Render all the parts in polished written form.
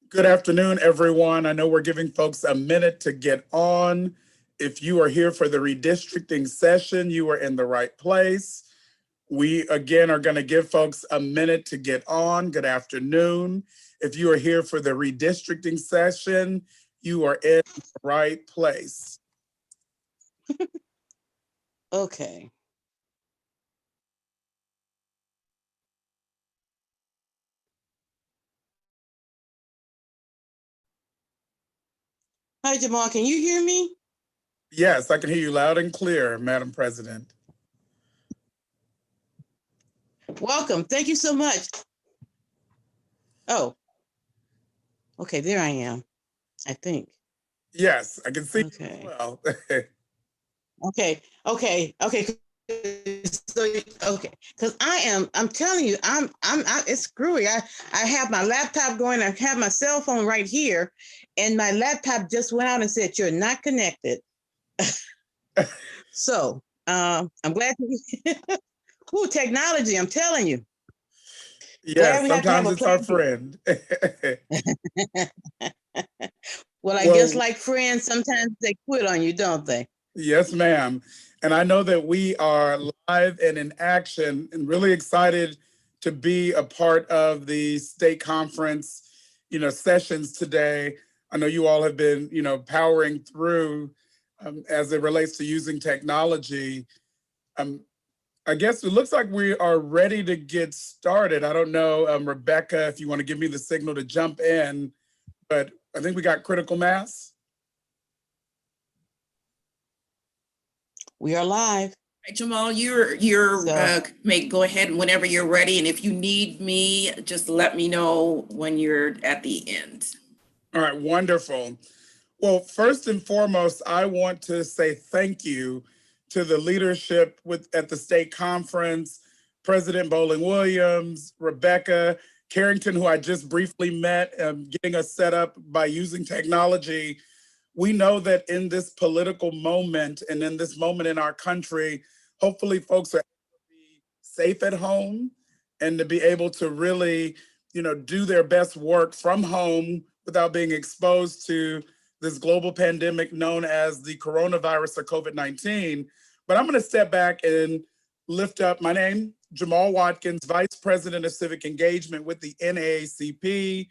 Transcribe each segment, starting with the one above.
Good afternoon, everyone. I know we're giving folks a minute to get on. If you are here for the redistricting session, you are in the right place. We, again, are going to give folks a minute to get on. Good afternoon. If you are here for the redistricting session, you are in the right place. Okay. Hi, Jamal. Can you hear me? Yes, I can hear you loud and clear, Madam President. Welcome. Thank you so much. Oh, okay. There I am. I think. Yes, I can see you as Okay. well. Okay. So okay, because I'm telling you, it's screwy. I have my laptop going. I have my cell phone right here, and my laptop just went out and said you're not connected. So I'm glad. Ooh, technology! I'm telling you. Glad Yes, we have to have sometimes a it's our plan B. friend. Well, I guess Well, like friends, sometimes they quit on you, don't they? yes, ma'am. And I know that we are live and in action and really excited to be a part of the state conference, sessions today. I know you all have been, powering through as it relates to using technology. Um, I guess it looks like we are ready to get started. I don't know, Rebecca, if you want to give me the signal to jump in, but I think we got critical mass. We are live. Jamal, go ahead whenever you're ready, and if you need me, just let me know when you're at the end. All right, wonderful. Well, first and foremost, I want to say thank you to the leadership at the state conference, President Bowling Williams, Rebecca Carrington, who I just briefly met, getting us set up by using technology. We know that in this political moment and in this moment in our country, hopefully folks are able to be safe at home and to be able to really, do their best work from home without being exposed to this global pandemic known as the coronavirus or COVID-19. But I'm going to step back and lift up my name, Jamal Watkins, Vice President of Civic Engagement with the NAACP.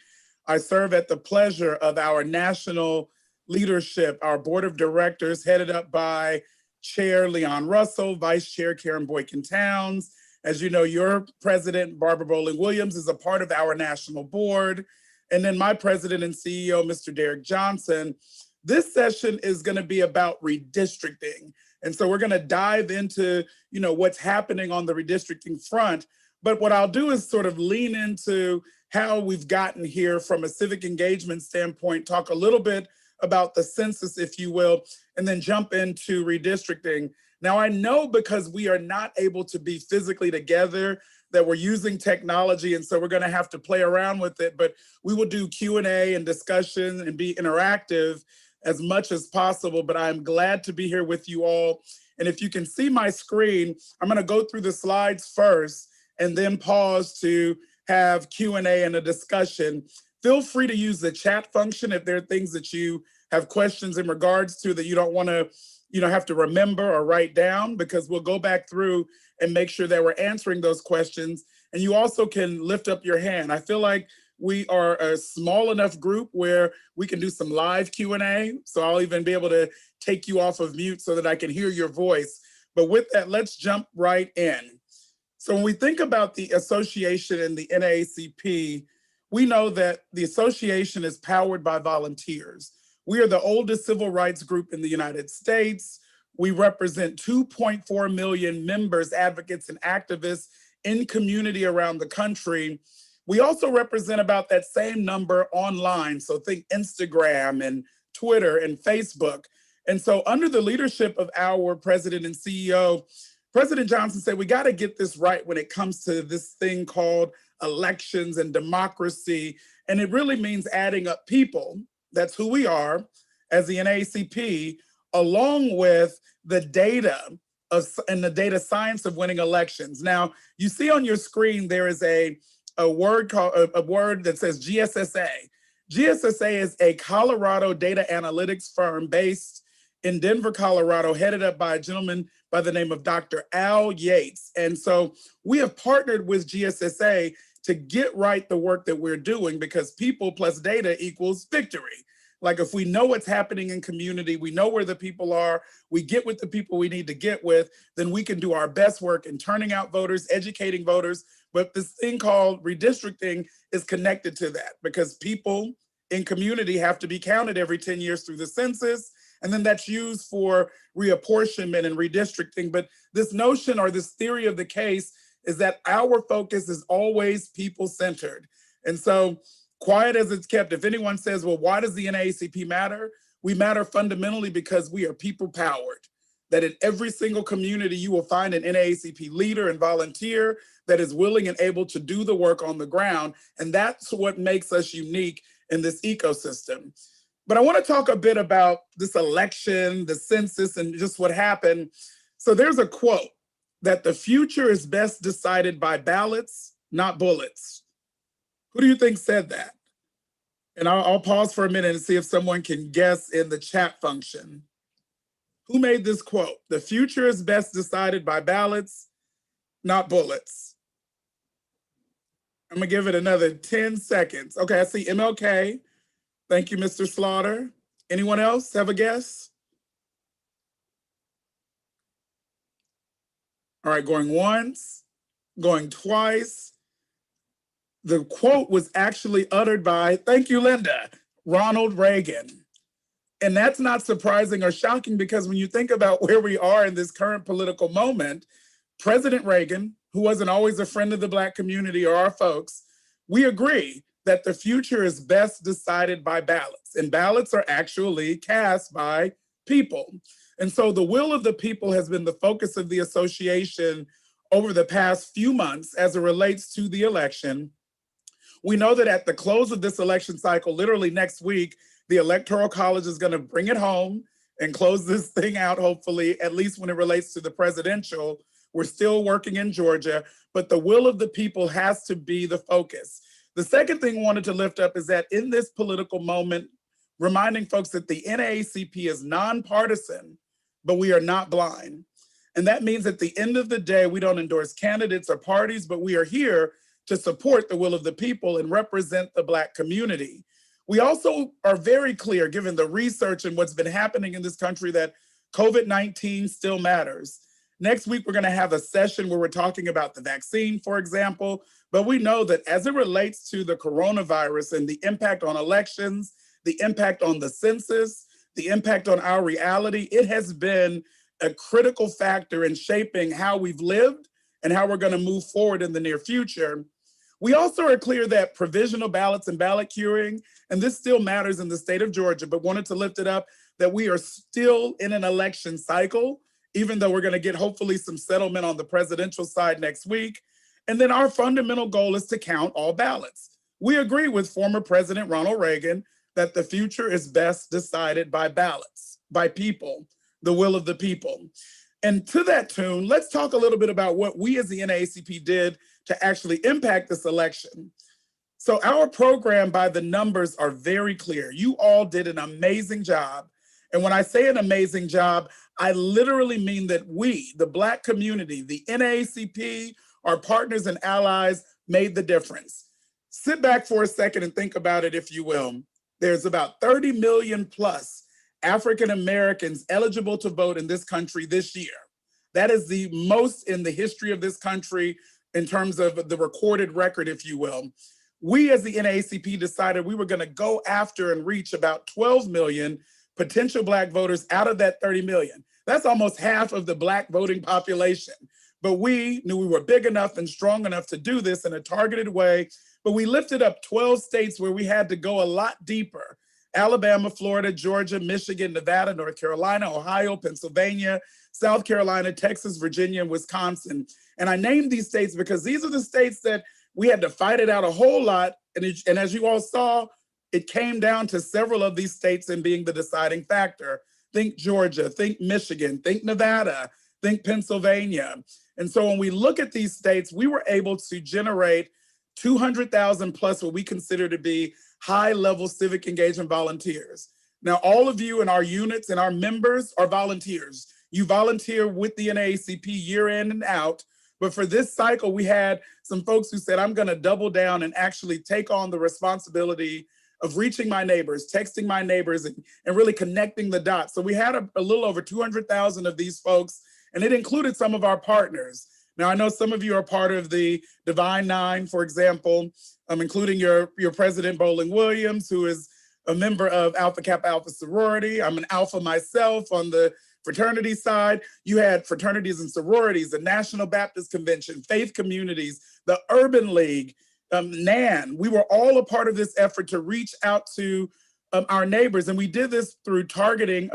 I serve at the pleasure of our national leadership, our board of directors headed up by Chair Leon Russell, Vice Chair Karen Boykin Towns. As you know, your president, Barbara Bowling Williams, is a part of our national board. And then my president and CEO, Mr. Derek Johnson. This session is going to be about redistricting. And so we're going to dive into, what's happening on the redistricting front. But what I'll do is sort of lean into how we've gotten here from a civic engagement standpoint, talk a little bit about the census, if you will, and then jump into redistricting. Now, I know because we are not able to be physically together that we're using technology, and so we're going to have to play around with it, but we will do Q&A and discussion and be interactive as much as possible. But I'm glad to be here with you all. And if you can see my screen, I'm going to go through the slides first and then pause to have Q&A and a discussion. Feel free to use the chat function if there are things that you have questions in regards to that you don't want to, have to remember or write down, because we'll go back through and make sure that we're answering those questions. And you also can lift up your hand. I feel like we are a small enough group where we can do some live Q&A. So I'll even be able to take you off of mute so that I can hear your voice. But with that, let's jump right in. So when we think about the association and the NAACP, we know that the association is powered by volunteers. We are the oldest civil rights group in the United States. We represent 2.4 million members, advocates, and activists in community around the country. We also represent about that same number online. So think Instagram and Twitter and Facebook. And so under the leadership of our president and CEO, President Johnson said, we got to get this right when it comes to this thing called elections and democracy. And it really means adding up people. That's who we are as the NAACP, along with the data and the data science of winning elections. Now, you see on your screen, there is a word that says GSSA. GSSA is a Colorado data analytics firm based in Denver, Colorado, headed up by a gentleman by the name of Dr. Al Yates. And so we have partnered with GSSA to get right the work that we're doing, because people plus data equals victory. Like, if we know what's happening in community, we know where the people are, we get with the people we need to get with, then we can do our best work in turning out voters, educating voters. But this thing called redistricting is connected to that, because people in community have to be counted every 10 years through the census. And then that's used for reapportionment and redistricting. But this notion, or this theory of the case, is that our focus is always people-centered. And so, quiet as it's kept, if anyone says, well, why does the NAACP matter? We matter fundamentally because we are people-powered. That in every single community, you will find an NAACP leader and volunteer that is willing and able to do the work on the ground. And that's what makes us unique in this ecosystem. But I want to talk a bit about this election, the census, and just what happened. So there's a quote that the future is best decided by ballots, not bullets. Who do you think said that? And I'll pause for a minute and see if someone can guess in the chat function. Who made this quote? The future is best decided by ballots, not bullets. I'm gonna give it another 10 seconds. Okay, I see MLK. Thank you, Mr. Slaughter. Anyone else have a guess? All right, going once, going twice. The quote was actually uttered by, thank you, Linda, Ronald Reagan. And that's not surprising or shocking, because when you think about where we are in this current political moment, President Reagan, who wasn't always a friend of the Black community or our folks, we agree that the future is best decided by ballots, and ballots are actually cast by people. And so the will of the people has been the focus of the association over the past few months as it relates to the election. We know that at the close of this election cycle, literally next week, the Electoral College is going to bring it home and close this thing out, hopefully, at least when it relates to the presidential. We're still working in Georgia, but the will of the people has to be the focus. The second thing I wanted to lift up is that in this political moment, reminding folks that the NAACP is nonpartisan, but we are not blind. And that means at the end of the day, we don't endorse candidates or parties, but we are here to support the will of the people and represent the Black community. We also are very clear, given the research and what's been happening in this country, that COVID-19 still matters. Next week, we're going to have a session where we're talking about the vaccine, for example, but we know that as it relates to the coronavirus and the impact on elections, the impact on the census, the impact on our reality, it has been a critical factor in shaping how we've lived and how we're going to move forward in the near future. We also are clear that provisional ballots and ballot curing, and this still matters in the state of Georgia, but wanted to lift it up, that we are still in an election cycle, even though we're going to get hopefully some settlement on the presidential side next week. And then our fundamental goal is to count all ballots. We agree with former President Ronald Reagan that the future is best decided by ballots, by people, the will of the people. And to that tune, let's talk a little bit about what we as the NAACP did to actually impact this election. So our program, by the numbers, are very clear. You all did an amazing job. And when I say an amazing job, I literally mean that we, the Black community, the NAACP, our partners and allies, made the difference. Sit back for a second and think about it, if you will. There's about 30 million plus African Americans eligible to vote in this country this year. That is the most in the history of this country in terms of the recorded record, if you will. We as the NAACP decided we were going to go after and reach about 12 million potential Black voters out of that 30 million. That's almost half of the Black voting population. But we knew we were big enough and strong enough to do this in a targeted way. But we lifted up 12 states where we had to go a lot deeper. Alabama, Florida, Georgia, Michigan, Nevada, North Carolina, Ohio, Pennsylvania, South Carolina, Texas, Virginia, and Wisconsin. And I named these states because these are the states that we had to fight it out a whole lot. And as you all saw, it came down to several of these states in being the deciding factor. Think Georgia, think Michigan, think Nevada, think Pennsylvania. And so when we look at these states, we were able to generate 200,000 plus what we consider to be high-level civic engagement volunteers. Now, all of you in our units and our members are volunteers. You volunteer with the NAACP year in and out. But for this cycle, we had some folks who said, I'm going to double down and actually take on the responsibility of reaching my neighbors, texting my neighbors, and really connecting the dots. So we had a little over 200,000 of these folks, and it included some of our partners. Now, I know some of you are part of the Divine Nine, for example, including your President Bowling Williams, who is a member of Alpha Kappa Alpha sorority. I'm an Alpha myself on the fraternity side. You had fraternities and sororities, the National Baptist Convention, faith communities, the Urban League, NAN. We were all a part of this effort to reach out to our neighbors. And we did this through targeting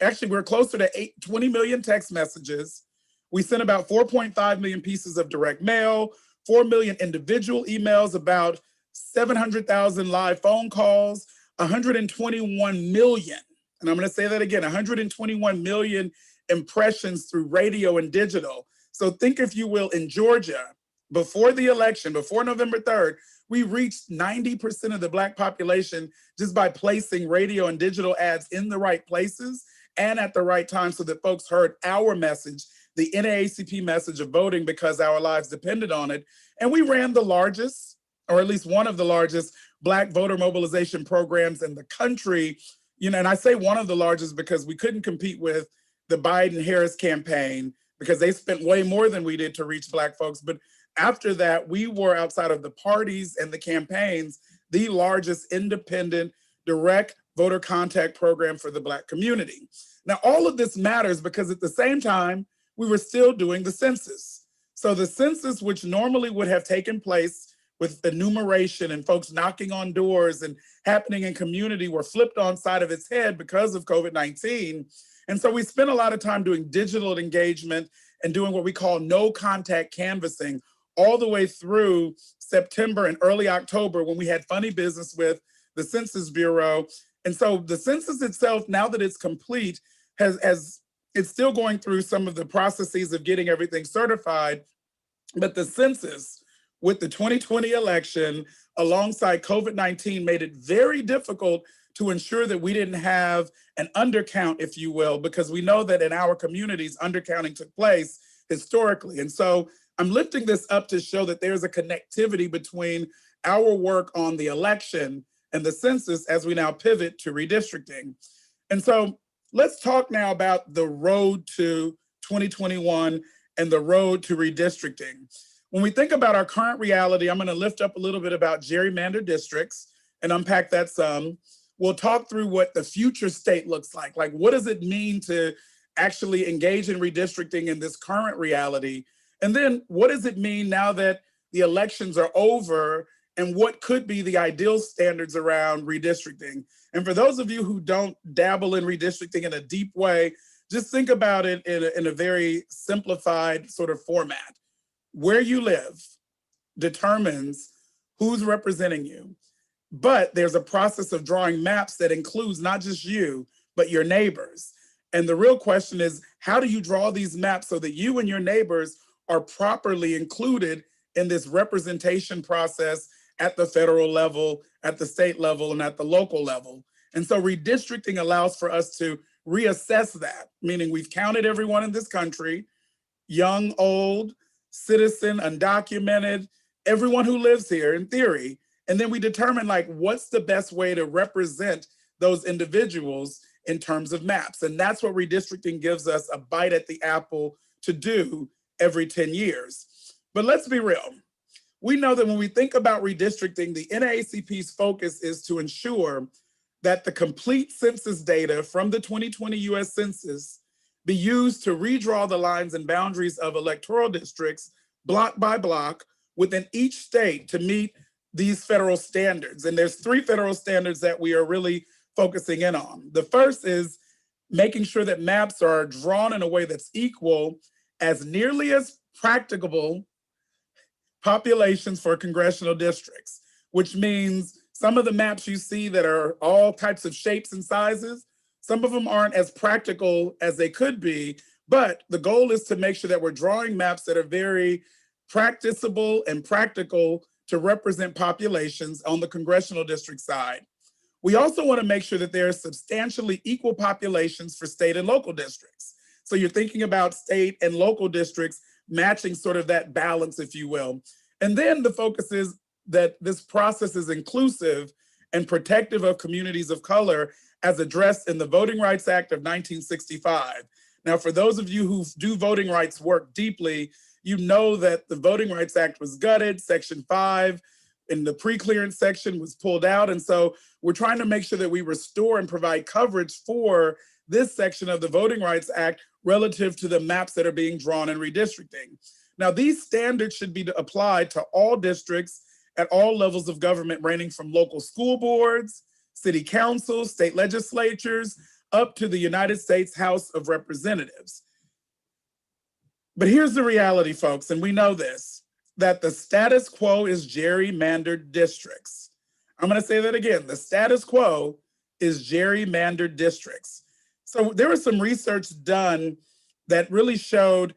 actually we're closer to 20 million text messages. We sent about 4.5 million pieces of direct mail, 4 million individual emails, about 700,000 live phone calls, 121 million, and I'm going to say that again, 121 million impressions through radio and digital. So think, if you will, in Georgia, before the election, before November 3rd, we reached 90% of the Black population just by placing radio and digital ads in the right places and at the right time, so that folks heard our message, the NAACP message of voting because our lives depended on it. And we ran the largest, or at least one of the largest, Black voter mobilization programs in the country. And I say one of the largest because we couldn't compete with the Biden-Harris campaign because they spent way more than we did to reach Black folks. But after that, we were, outside of the parties and the campaigns, the largest independent direct voter contact program for the Black community. Now, all of this matters because at the same time, we were still doing the census. So the census, which normally would have taken place with enumeration and folks knocking on doors and happening in community, were flipped on side of its head because of COVID-19. And so we spent a lot of time doing digital engagement and doing what we call no contact canvassing all the way through September and early October, when we had funny business with the Census Bureau. And so the census itself, now that it's complete, it's still going through some of the processes of getting everything certified. But the census, with the 2020 election alongside COVID-19, made it very difficult to ensure that we didn't have an undercount, if you will, because we know that in our communities, undercounting took place historically. And so I'm lifting this up to show that there's a connectivity between our work on the election and the census as we now pivot to redistricting. And so let's talk now about the road to 2021 and the road to redistricting. When we think about our current reality, I'm going to lift up a little bit about gerrymandered districts and unpack that some. We'll talk through what the future state looks like. Like, what does it mean to actually engage in redistricting in this current reality? And then what does it mean now that the elections are over, and what could be the ideal standards around redistricting? And for those of you who don't dabble in redistricting in a deep way, just think about it in a very simplified sort of format. Where you live determines who's representing you, but there's a process of drawing maps that includes not just you, but your neighbors. And the real question is, how do you draw these maps so that you and your neighbors are properly included in this representation process at the federal level, at the state level, and at the local level? And so redistricting allows for us to reassess that, meaning we've counted everyone in this country, young, old, citizen, undocumented, everyone who lives here in theory. And then we determine, like, what's the best way to represent those individuals in terms of maps. And that's what redistricting gives us a bite at the apple to do every 10 years. But let's be real. We know that when we think about redistricting, the NAACP's focus is to ensure that the complete census data from the 2020 US Census be used to redraw the lines and boundaries of electoral districts block by block within each state to meet these federal standards. And there's 3 federal standards that we are really focusing in on. The first is making sure that maps are drawn in a way that's equal as nearly as practicable populations for congressional districts, which means some of the maps you see that are all types of shapes and sizes, some of them aren't as practical as they could be, but the goal is to make sure that we're drawing maps that are very practicable and practical to represent populations on the congressional district side. We also want to make sure that there are substantially equal populations for state and local districts. So you're thinking about state and local districts matching sort of that balance, if you will. And then the focus is that this process is inclusive and protective of communities of color as addressed in the Voting Rights Act of 1965. Now, for those of you who do voting rights work deeply, you know that the Voting Rights Act was gutted, Section 5 in the pre-clearance section was pulled out. And so we're trying to make sure that we restore and provide coverage for this section of the Voting Rights Act relative to the maps that are being drawn in redistricting. Now, these standards should be applied to all districts at all levels of government, ranging from local school boards, city councils, state legislatures, up to the United States House of Representatives. But here's the reality, folks, and we know this, that the status quo is gerrymandered districts. I'm going to say that again. The status quo is gerrymandered districts. So there was some research done that really showed,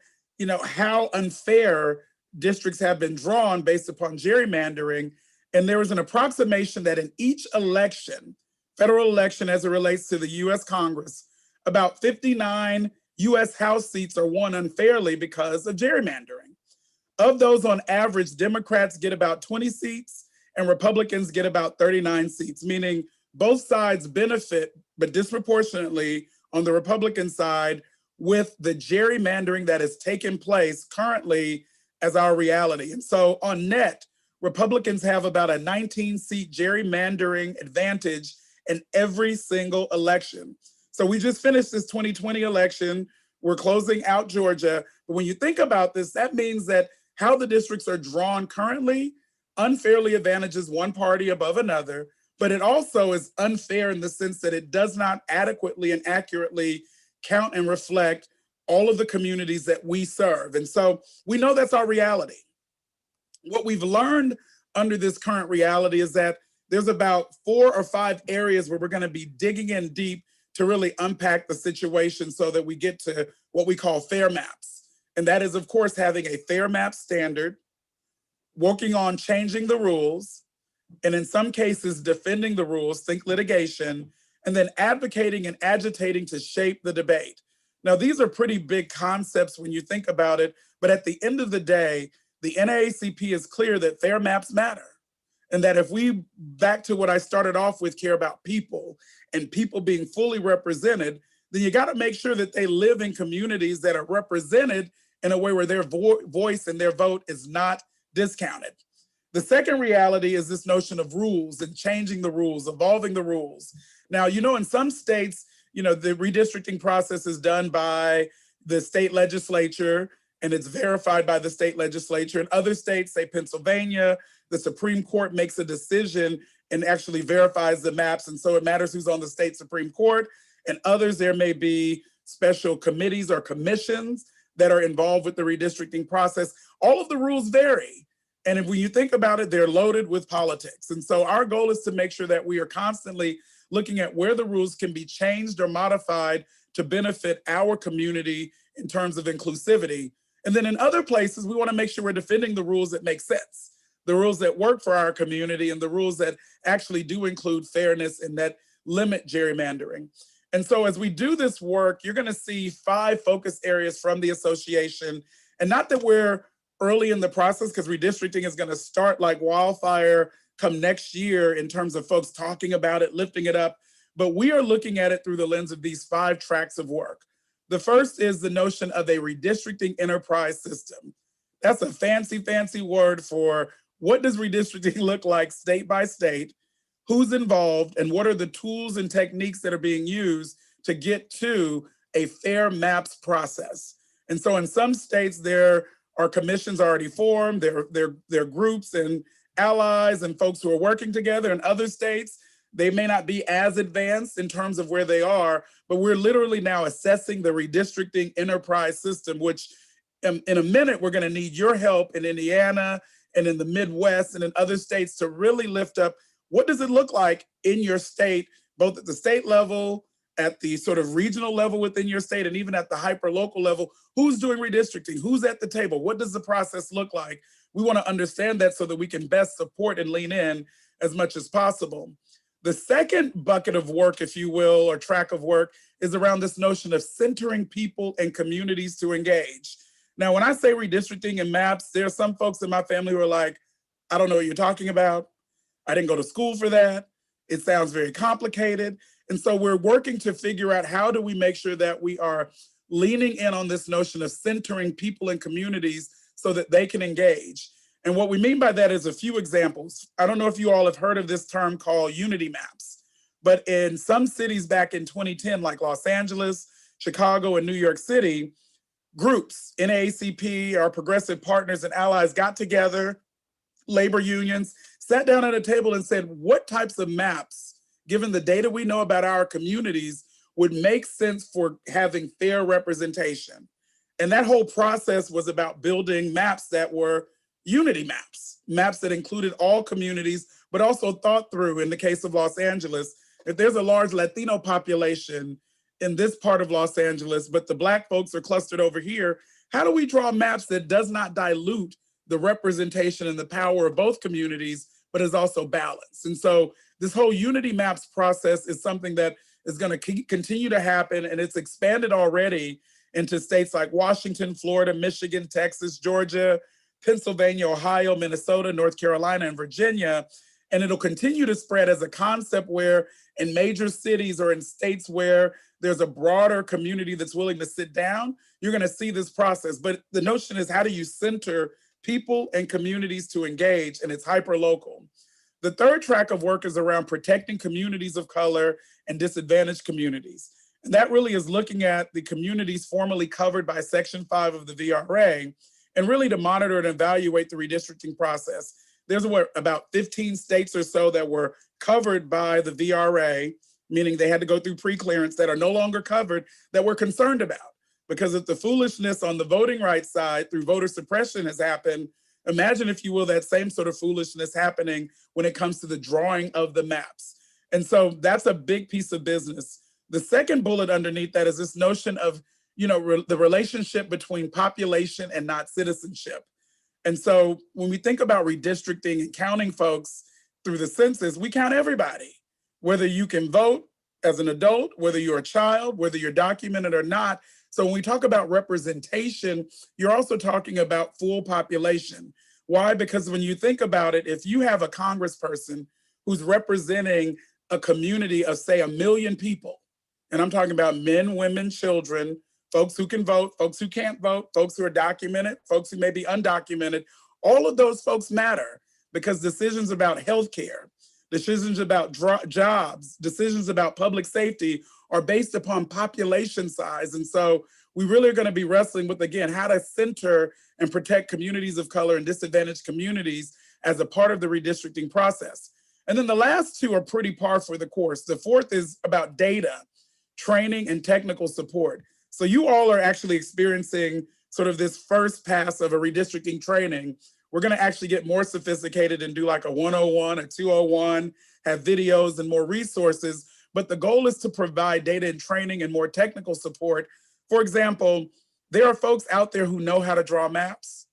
how unfair districts have been drawn based upon gerrymandering. And there was an approximation that in each election, federal election as it relates to the US Congress, about 59 US House seats are won unfairly because of gerrymandering. Of those, on average, Democrats get about 20 seats and Republicans get about 39 seats, meaning both sides benefit, but disproportionately on the Republican side with the gerrymandering that has taken place currently as our reality. And so on net, Republicans have about a 19-seat gerrymandering advantage in every single election. So we just finished this 2020 election. We're closing out Georgia. But when you think about this, that means that how the districts are drawn currently unfairly advantages one party above another, but it also is unfair in the sense that it does not adequately and accurately count and reflect all of the communities that we serve. And so we know that's our reality. What we've learned under this current reality is that there's about 4 or 5 areas where we're going to be digging in deep to really unpack the situation so that we get to what we call fair maps. And that is, of course, having a fair map standard, working on changing the rules, and in some cases, defending the rules, think litigation, and then advocating and agitating to shape the debate. Now, these are pretty big concepts when you think about it, but at the end of the day, the NAACP is clear that fair maps matter. And that if we, back to what I started off with, care about people and people being fully represented, then you got to make sure that they live in communities that are represented in a way where their voice and their vote is not discounted. The second reality is this notion of rules and changing the rules, evolving the rules. Now, in some states, the redistricting process is done by the state legislature and it's verified by the state legislature. In other states, say Pennsylvania, the Supreme Court makes a decision and actually verifies the maps. And so it matters who's on the state Supreme Court. And others, there may be special committees or commissions that are involved with the redistricting process. All of the rules vary. And when you think about it, they're loaded with politics. And so our goal is to make sure that we are constantly looking at where the rules can be changed or modified to benefit our community in terms of inclusivity. And then in other places, we want to make sure we're defending the rules that make sense, the rules that work for our community, and the rules that actually do include fairness and that limit gerrymandering. And so as we do this work, you're going to see 5 focus areas from the association. And not that we're early in the process, because redistricting is going to start like wildfire come next year in terms of folks talking about it, lifting it up. But we are looking at it through the lens of these 5 tracks of work. The first is the notion of a redistricting enterprise system. That's a fancy, fancy word for what does redistricting look like state by state, who's involved, and what are the tools and techniques that are being used to get to a fair maps process. And so in some states, there are commissions already formed, there are groups and allies and folks who are working together. In other states, they may not be as advanced in terms of where they are, but we're literally now assessing the redistricting enterprise system, which in a minute, we're gonna need your help in Indiana and in the Midwest and in other states to really lift up what does it look like in your state, both at the state level, at the sort of regional level within your state and even at the hyper local level, who's doing redistricting, who's at the table, what does the process look like? We want to understand that so that we can best support and lean in as much as possible. The second bucket of work, if you will, or track of work, is around this notion of centering people and communities to engage. Now, when I say redistricting and maps, there are some folks in my family who are like, I don't know what you're talking about. I didn't go to school for that. It sounds very complicated. And so we're working to figure out how do we make sure that we are leaning in on this notion of centering people and communities so that they can engage. And what we mean by that is a few examples. I don't know if you all have heard of this term called unity maps, but in some cities back in 2010, like Los Angeles, Chicago, and New York City, groups, NAACP, our progressive partners and allies got together, labor unions, sat down at a table and said, what types of maps, given the data we know about our communities, would make sense for having fair representation? And that whole process was about building maps that were unity maps, maps that included all communities, but also thought through, in the case of Los Angeles, if there's a large Latino population in this part of Los Angeles, but the Black folks are clustered over here, how do we draw maps that does not dilute the representation and the power of both communities, but is also balanced? And so this whole unity maps process is something that is going to continue to happen, and it's expanded already into states like Washington, Florida, Michigan, Texas, Georgia, Pennsylvania, Ohio, Minnesota, North Carolina, and Virginia. And it'll continue to spread as a concept where in major cities or in states where there's a broader community that's willing to sit down, you're going to see this process. But the notion is, how do you center people and communities to engage? And it's hyper local. The third track of work is around protecting communities of color and disadvantaged communities. And that really is looking at the communities formerly covered by Section 5 of the VRA, and really to monitor and evaluate the redistricting process. There's about 15 states or so that were covered by the VRA, meaning they had to go through pre-clearance, that are no longer covered, that we're concerned about. Because if the foolishness on the voting rights side through voter suppression has happened, imagine, if you will, that same sort of foolishness happening when it comes to the drawing of the maps. And so that's a big piece of business. The second bullet underneath that is this notion of, the relationship between population and not citizenship. And so when we think about redistricting and counting folks through the census, we count everybody, whether you can vote as an adult, whether you're a child, whether you're documented or not. So when we talk about representation, you're also talking about full population. Why? Because when you think about it, if you have a congressperson who's representing a community of, say, 1 million people, and I'm talking about men, women, children, folks who can vote, folks who can't vote, folks who are documented, folks who may be undocumented, all of those folks matter, because decisions about healthcare, decisions about jobs, decisions about public safety are based upon population size. And so we really are going to be wrestling with, again, how to center and protect communities of color and disadvantaged communities as a part of the redistricting process. And then the last two are pretty par for the course. The fourth is about data, training, and technical support. So you all are actually experiencing sort of this first pass of a redistricting training. We're going to actually get more sophisticated and do like a 101, a 201, have videos and more resources. But the goal is to provide data and training and more technical support. For example, there are folks out there who know how to draw maps,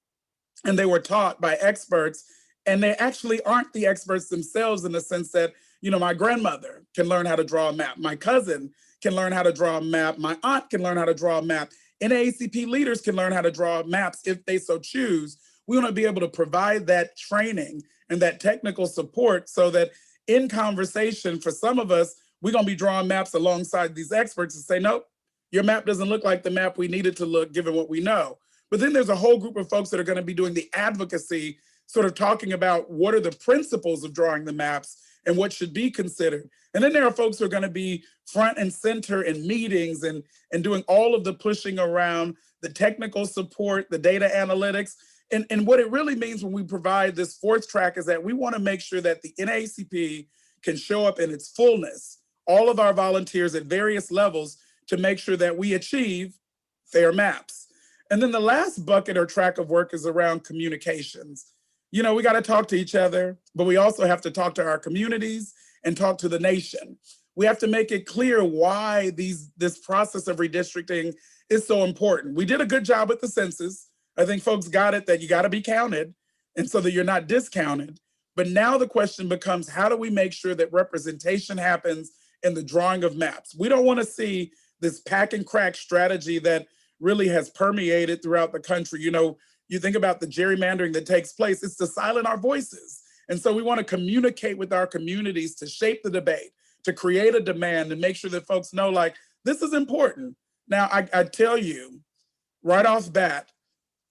and they were taught by experts, and they actually aren't the experts themselves, in the sense that, my grandmother can learn how to draw a map. My cousin can learn how to draw a map. My aunt can learn how to draw a map. NAACP leaders can learn how to draw maps if they so choose. We want to be able to provide that training and that technical support so that in conversation, for some of us, we're going to be drawing maps alongside these experts and say, nope, your map doesn't look like the map we need it to look, given what we know. But then there's a whole group of folks that are going to be doing the advocacy, sort of talking about what are the principles of drawing the maps and what should be considered. And then there are folks who are going to be front and center in meetings and doing all of the pushing around the technical support, the data analytics. And what it really means when we provide this fourth track is that we want to make sure that the NAACP can show up in its fullness, all of our volunteers at various levels, to make sure that we achieve fair maps. And then the last bucket or track of work is around communications. We got to talk to each other, but we also have to talk to our communities and talk to the nation. We have to make it clear why this process of redistricting is so important. We did a good job with the census. I think folks got it that you got to be counted, and so that you're not discounted. But now the question becomes, how do we make sure that representation happens in the drawing of maps? We don't want to see this pack and crack strategy that really has permeated throughout the country. You know, you think about the gerrymandering that takes place, it's to silence our voices. And so we want to communicate with our communities to shape the debate, to create a demand and make sure that folks know, like, this is important. Now, I tell you right off bat,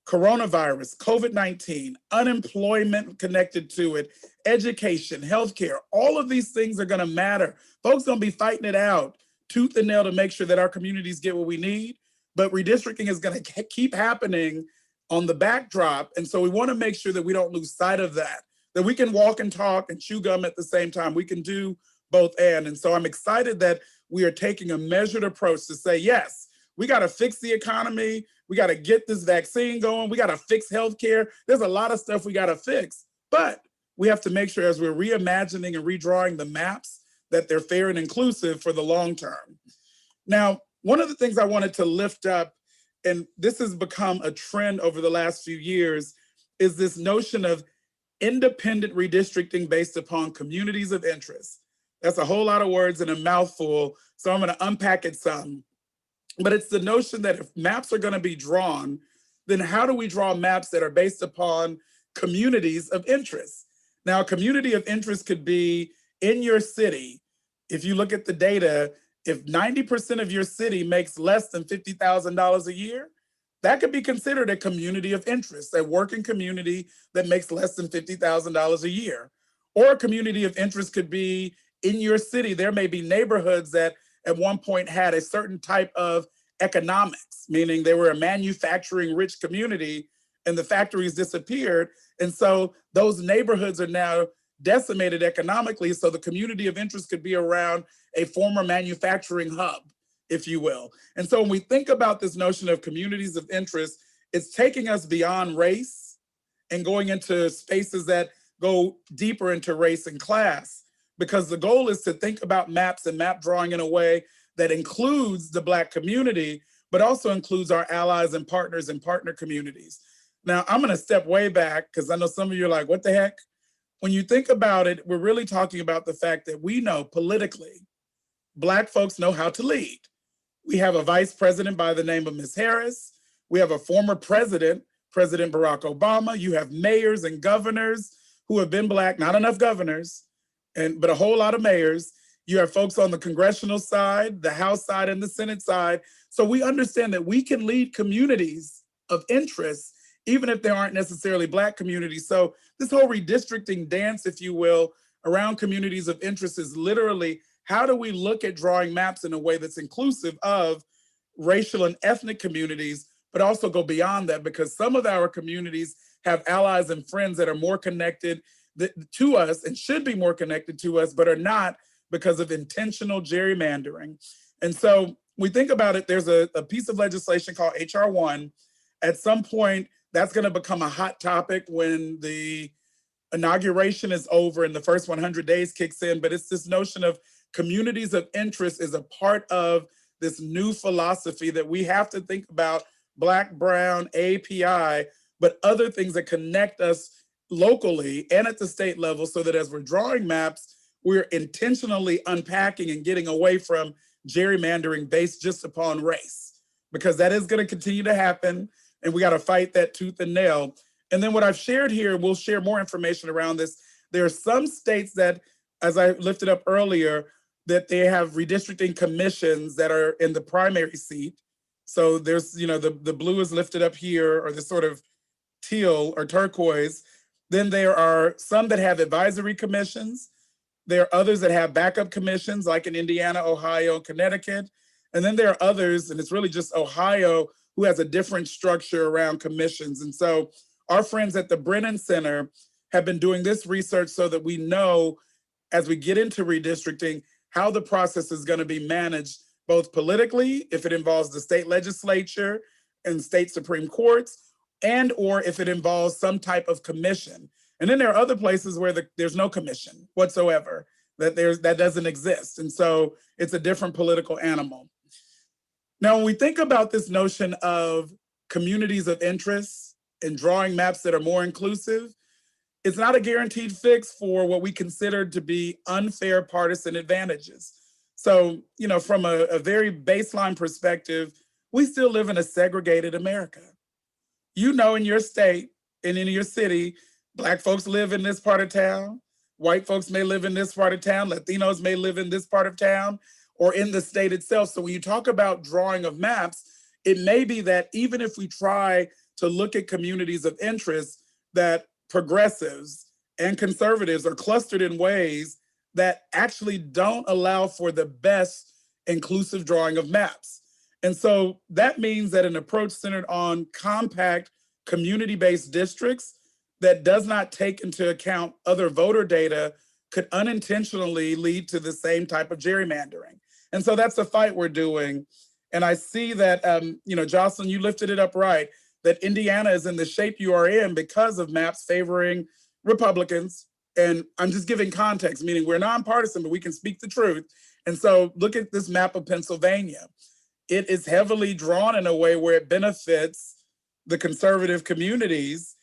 coronavirus, COVID-19, unemployment connected to it, education, healthcare, all of these things are going to matter. Folks going to be fighting it out tooth and nail to make sure that our communities get what we need. But redistricting is going to keep happening on the backdrop. And so we want to make sure that we don't lose sight of that we can walk and talk and chew gum at the same time. We can do both and. And so I'm excited that we are taking a measured approach to say, yes, we got to fix the economy. We got to get this vaccine going. We got to fix healthcare. There's a lot of stuff we got to fix, but we have to make sure as we're reimagining and redrawing the maps that they're fair and inclusive for the long term. Now, one of the things I wanted to lift up, and this has become a trend over the last few years, is this notion of independent redistricting based upon communities of interest. That's a whole lot of words and a mouthful, so I'm going to unpack it some. But it's the notion that if maps are going to be drawn, then how do we draw maps that are based upon communities of interest? Now, a community of interest could be in your city. If you look at the data, if 90% of your city makes less than $50,000 a year, that could be considered a community of interest, a working community that makes less than $50,000 a year. Or a community of interest could be in your city. There may be neighborhoods that at one point had a certain type of economics, meaning they were a manufacturing rich community and the factories disappeared. And so those neighborhoods are now decimated economically. So the community of interest could be around a former manufacturing hub, if you will. And so when we think about this notion of communities of interest, it's taking us beyond race and going into spaces that go deeper into race and class, because the goal is to think about maps and map drawing in a way that includes the Black community, but also includes our allies and partners and partner communities. Now, I'm gonna step way back because I know some of you are like, what the heck? When you think about it, we're really talking about the fact that we know politically, Black folks know how to lead. We have a vice president by the name of Ms. Harris. We have a former president, President Barack Obama. You have mayors and governors who have been Black, not enough governors, but a whole lot of mayors. You have folks on the congressional side, the House side, and the Senate side. So we understand that we can lead communities of interest, even if they aren't necessarily Black communities. So this whole redistricting dance, if you will, around communities of interest is literally, how do we look at drawing maps in a way that's inclusive of racial and ethnic communities, but also go beyond that, because some of our communities have allies and friends that are more connected to us and should be more connected to us, but are not because of intentional gerrymandering. And so we think about it, there's a piece of legislation called HR 1. At some point, that's going to become a hot topic when the inauguration is over and the first 100 days kicks in. But it's this notion of communities of interest is a part of this new philosophy that we have to think about Black, Brown, API, but other things that connect us locally and at the state level, so that as we're drawing maps, we're intentionally unpacking and getting away from gerrymandering based just upon race, because that is going to continue to happen. And we got to fight that tooth and nail. And then what I've shared here, we'll share more information around this. There are some states that, as I lifted up earlier, that they have redistricting commissions that are in the primary seat. So there's, you know, the blue is lifted up here, or the sort of teal or turquoise. Then there are some that have advisory commissions. There are others that have backup commissions, like in Indiana, Ohio, Connecticut. And then there are others, and it's really just Ohio, who has a different structure around commissions. And so our friends at the Brennan Center have been doing this research so that we know, as we get into redistricting, how the process is going to be managed, both politically, if it involves the state legislature and state Supreme Courts, and or if it involves some type of commission. And then there are other places where there's no commission whatsoever. that doesn't exist. And so it's a different political animal. Now, when we think about this notion of communities of interest and drawing maps that are more inclusive, it's not a guaranteed fix for what we consider to be unfair partisan advantages. So, from a very baseline perspective, we still live in a segregated America. In your state and in your city, Black folks live in this part of town, white folks may live in this part of town, Latinos may live in this part of town, or in the state itself. So when you talk about drawing of maps, it may be that even if we try to look at communities of interest, that progressives and conservatives are clustered in ways that actually don't allow for the best inclusive drawing of maps. And so that means that an approach centered on compact community-based districts that does not take into account other voter data could unintentionally lead to the same type of gerrymandering. And so that's the fight we're doing. And I see that, Jocelyn, you lifted it up right, that Indiana is in the shape you are in because of maps favoring Republicans. And I'm just giving context, meaning we're nonpartisan, but we can speak the truth. And so look at this map of Pennsylvania. It is heavily drawn in a way where it benefits the conservative communities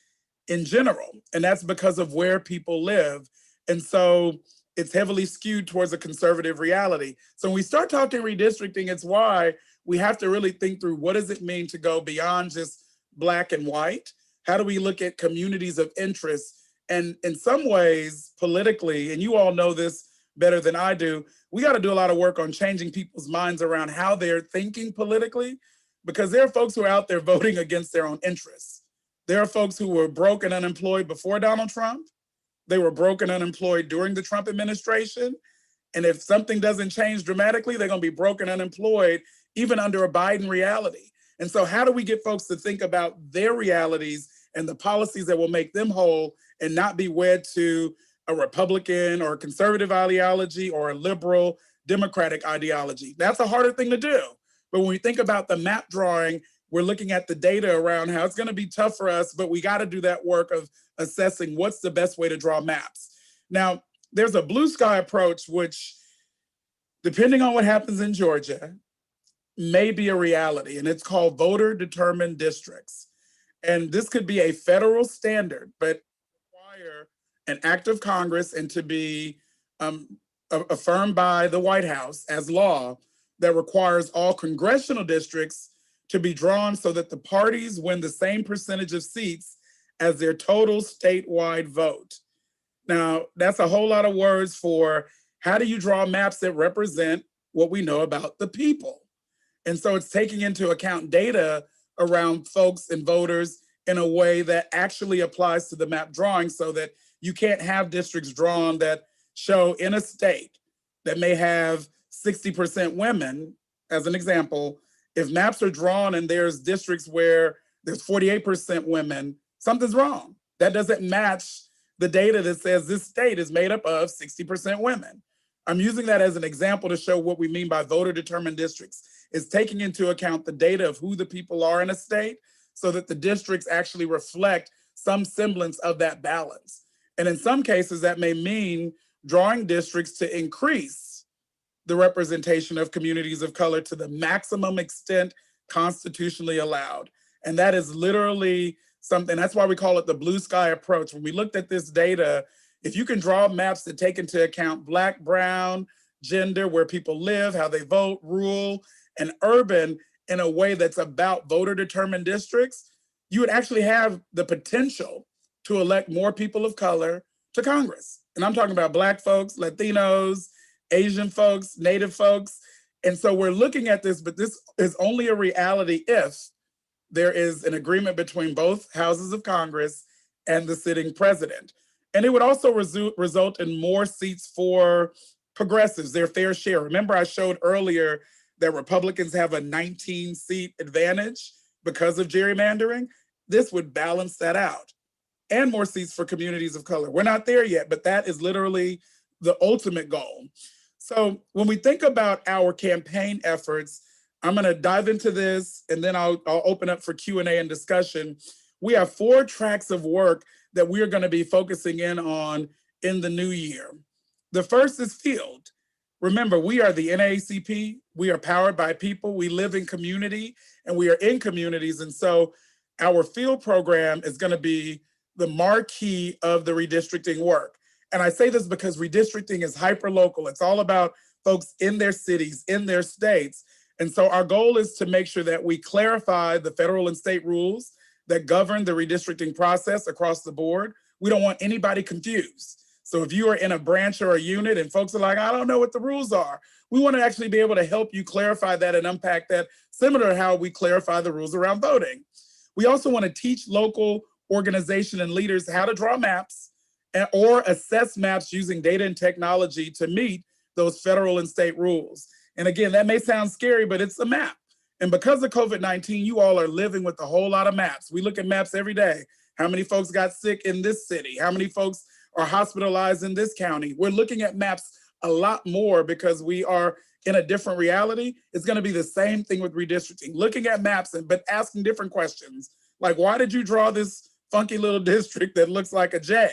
in general. And that's because of where people live. And so it's heavily skewed towards a conservative reality. So when we start talking redistricting, it's why we have to really think through what does it mean to go beyond just Black and white? How do we look at communities of interest? And in some ways, politically, and you all know this better than I do, we got to do a lot of work on changing people's minds around how they're thinking politically, because there are folks who are out there voting against their own interests. There are folks who were broke and unemployed before Donald Trump. They were broke and unemployed during the Trump administration. And if something doesn't change dramatically, they're going to be broke and unemployed even under a Biden reality. And so how do we get folks to think about their realities and the policies that will make them whole and not be wed to a Republican or a conservative ideology or a liberal Democratic ideology? That's a harder thing to do. But when we think about the map drawing, we're looking at the data around how it's going to be tough for us, but we got to do that work of assessing what's the best way to draw maps. Now, there's a blue sky approach, which, depending on what happens in Georgia, may be a reality, and it's called voter determined districts. And this could be a federal standard, but require an act of Congress and to be affirmed by the White House as law that requires all congressional districts to be drawn so that the parties win the same percentage of seats as their total statewide vote. Now, that's a whole lot of words for how do you draw maps that represent what we know about the people? And so it's taking into account data around folks and voters in a way that actually applies to the map drawing, so that you can't have districts drawn that show in a state that may have 60% women, as an example. If maps are drawn and there's districts where there's 48% women, something's wrong. That doesn't match the data that says this state is made up of 60% women. I'm using that as an example to show what we mean by voter determined districts. Is taking into account the data of who the people are in a state so that the districts actually reflect some semblance of that balance. And in some cases, that may mean drawing districts to increase the representation of communities of color to the maximum extent constitutionally allowed. And that is literally something, that's why we call it the blue sky approach. When we looked at this data, if you can draw maps that take into account Black, brown, gender, where people live, how they vote, rural, and urban in a way that's about voter determined districts, you would actually have the potential to elect more people of color to Congress. And I'm talking about Black folks, Latinos, Asian folks, Native folks. And so we're looking at this, but this is only a reality if there is an agreement between both houses of Congress and the sitting president. And it would also result in more seats for progressives, their fair share. Remember, I showed earlier that Republicans have a 19-seat advantage because of gerrymandering. This would balance that out. And more seats for communities of color. We're not there yet, but that is literally the ultimate goal. So when we think about our campaign efforts, I'm gonna dive into this and then I'll open up for Q&A and discussion. We have 4 tracks of work that we are gonna be focusing in on in the new year. The first is field. Remember, we are the NAACP. We are powered by people. We live in community and we are in communities. And so our field program is going to be the marquee of the redistricting work. And I say this because redistricting is hyper-local. It's all about folks in their cities, in their states. And so our goal is to make sure that we clarify the federal and state rules that govern the redistricting process across the board. We don't want anybody confused. So if you are in a branch or a unit and folks are like, I don't know what the rules are, we want to actually be able to help you clarify that and unpack that, similar to how we clarify the rules around voting. We also want to teach local organization and leaders how to draw maps or assess maps using data and technology to meet those federal and state rules. And again, that may sound scary, but it's a map. And because of COVID-19, you all are living with a whole lot of maps. We look at maps every day. How many folks got sick in this city? How many folks are hospitalized in this county? We're looking at maps a lot more because we are in a different reality. It's going to be the same thing with redistricting, looking at maps but asking different questions. Like, why did you draw this funky little district that looks like a J?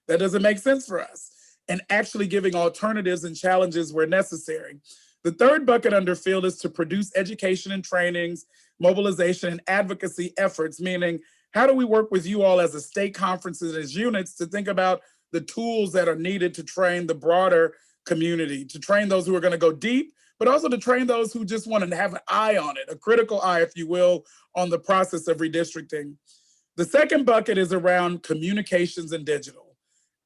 That doesn't make sense for us. And actually giving alternatives and challenges where necessary. The third bucket under field is to produce education and trainings, mobilization and advocacy efforts, meaning how do we work with you all as a state conferences, as units, to think about the tools that are needed to train the broader community, to train those who are going to go deep, but also to train those who just want to have an eye on it, a critical eye, if you will, on the process of redistricting. The second bucket is around communications and digital.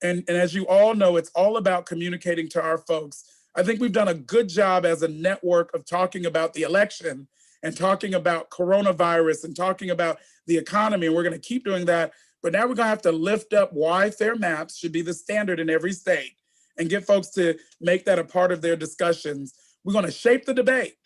And as you all know, it's all about communicating to our folks. I think we've done a good job as a network of talking about the election and talking about coronavirus and talking about the economy, and we're going to keep doing that. But now we're going to have to lift up why fair maps should be the standard in every state and get folks to make that a part of their discussions. We're going to shape the debate.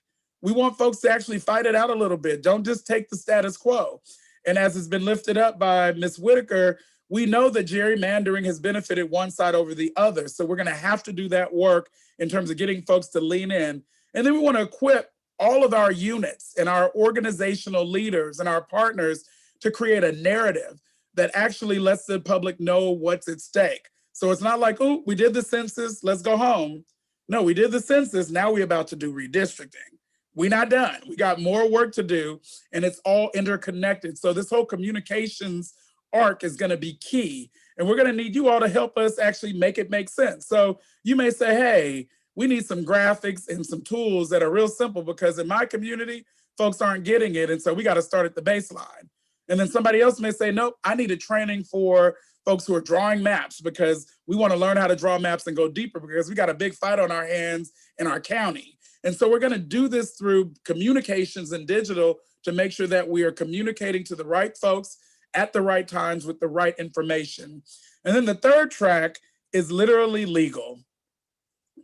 We want folks to actually fight it out a little bit. Don't just take the status quo. And as has been lifted up by Ms. Whitaker, we know that gerrymandering has benefited one side over the other. So we're going to have to do that work in terms of getting folks to lean in. And then we want to equip all of our units and our organizational leaders and our partners to create a narrative that actually lets the public know what's at stake. So it's not like, oh, we did the census, let's go home. No, we did the census, now we're about to do redistricting. We're not done. We got more work to do, and it's all interconnected. So this whole communications arc is going to be key, and we're going to need you all to help us actually make it make sense. So you may say, hey, we need some graphics and some tools that are real simple because in my community, folks aren't getting it, and so we got to start at the baseline. And then somebody else may say, nope, I need a training for folks who are drawing maps because we want to learn how to draw maps and go deeper because we got a big fight on our hands in our county. And so we're going to do this through communications and digital to make sure that we are communicating to the right folks at the right times with the right information. And then the third track is literally legal.